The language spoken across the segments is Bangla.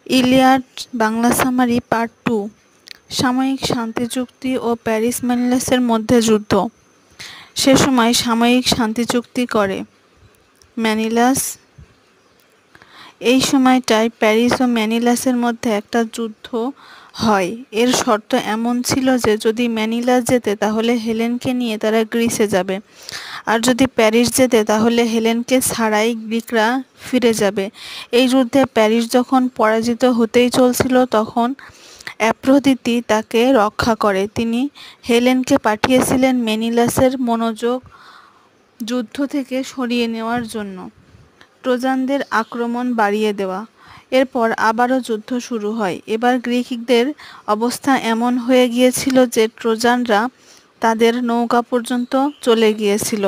Iliad Bangla summary part 2। সাময়িক শান্তি চুক্তি ও প্যারিস মেনিলাসের মধ্যে যুদ্ধ। সে সময় সাময়িক শান্তি চুক্তি করে মেনিলাস। এই সময়টায় প্যারিস ও মেনিলাসের মধ্যে একটা যুদ্ধ হয়। এর শর্ত এমন ছিল যে যদি মেনিলাস জেতে তাহলে হেলেনকে নিয়ে তারা গ্রিসে যাবে, আর যদি প্যারিস জেতে তাহলে হেলেনকে ছাড়াই গ্রিকরা ফিরে যাবে। এই যুদ্ধে প্যারিস যখন পরাজিত হতেই চলছিল তখন অ্যাফ্রোদিতি তাকে রক্ষা করে। তিনি হেলেনকে পাঠিয়েছিলেন মেনিলাসের মনোযোগ যুদ্ধ থেকে সরিয়ে নেওয়ার জন্য, ট্রোজানদের আক্রমণ বাড়িয়ে দেওয়া। এরপর আবারও যুদ্ধ শুরু হয়। এবার গ্রিকদের অবস্থা এমন হয়ে গিয়েছিল যে ট্রোজানরা তাদের নৌকা পর্যন্ত চলে গিয়েছিল।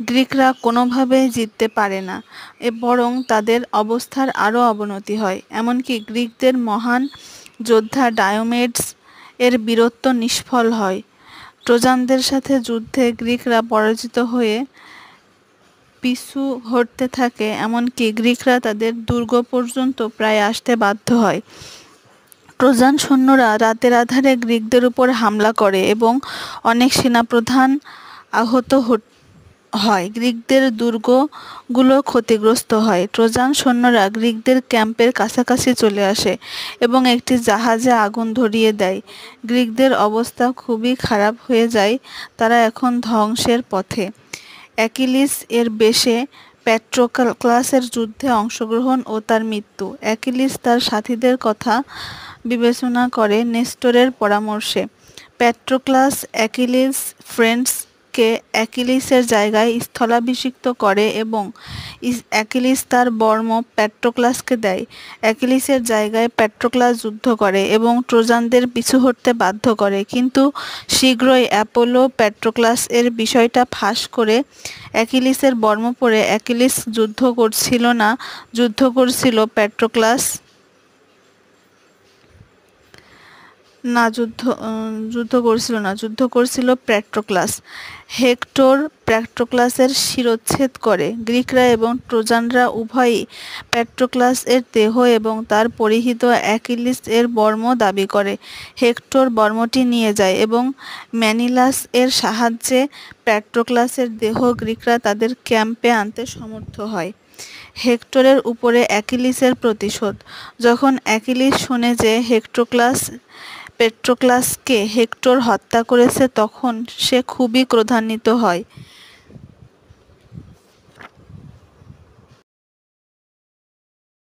গ্রিকরা কোনোভাবেই জিততে পারে না, বরং তাদের অবস্থার আরও অবনতি হয়। এমনকি গ্রিকদের মহান যোদ্ধা ডায়োমেডস এর বীরত্ব নিষ্ফল হয়। ট্রোজানদের সাথে যুদ্ধে গ্রিকরা পরাজিত হয়ে পিছু হটতে থাকে, এমনকি গ্রিকরা তাদের দুর্গ পর্যন্ত প্রায় আসতে বাধ্য হয়। ট্রোজান সৈন্যরা রাতের আঁধারে গ্রিকদের উপর হামলা করে এবং অনেক সেনাপ্রধান আহত হয়। গ্রিকদের দুর্গগুলো ক্ষতিগ্রস্ত হয়। ট্রোজান সৈন্যরা গ্রিকদের ক্যাম্পের কাছাকাছি চলে আসে এবং একটি জাহাজে আগুন ধরিয়ে দেয়। গ্রিকদের অবস্থা খুবই খারাপ হয়ে যায়, তারা এখন ধ্বংসের পথে। অ্যাকিলিস এর বেশে প্যাট্রোক্লাসের যুদ্ধে অংশগ্রহণ ও তার মৃত্যু। অ্যাকিলিস তার সাথীদের কথা বিবেচনা করে নেস্টরের পরামর্শে প্যাট্রোক্লাস অ্যাকিলিস ফ্রেন্ডসকে অ্যাকিলিসের জায়গায় স্থলাভিষিক্ত করে এবং অ্যাকিলিস তার বর্ম প্যাট্রোক্লাসকে দেয়। অ্যাকিলিসের জায়গায় প্যাট্রোক্লাস যুদ্ধ করে এবং ট্রোজানদের পিছু হটতে বাধ্য করে, কিন্তু শীঘ্রই অ্যাপোলো প্যাট্রোক্লাস এর বিষয়টা ফাঁস করে অ্যাকিলিসের বর্ম পরে অ্যাকিলিস যুদ্ধ করছিল প্যাট্রোক্লাস যুদ্ধ করছিল প্যাট্রোক্লাস। হেক্টর প্যাট্রোক্লাসের শিরচ্ছেদ করে। গ্রিকরা এবং ট্রোজানরা উভয়ই প্যাট্রোক্লাস এর দেহ এবং তার পরিহিত অ্যাকিলিস এর বর্ম দাবি করে। হেক্টর বর্মটি নিয়ে যায় এবং মেনিলাস এর সাহায্যে প্যাট্রোক্লাসের দেহ গ্রিকরা তাদের ক্যাম্পে আনতে সমর্থ হয়। হেক্টরের উপরে অ্যাকিলিসের প্রতিশোধ। যখন অ্যাকিলিস শোনে যে পেট্রোক্লাসকে হেক্টর হত্যা করেছে তখন সে খুবই ক্রোধান্বিত হয়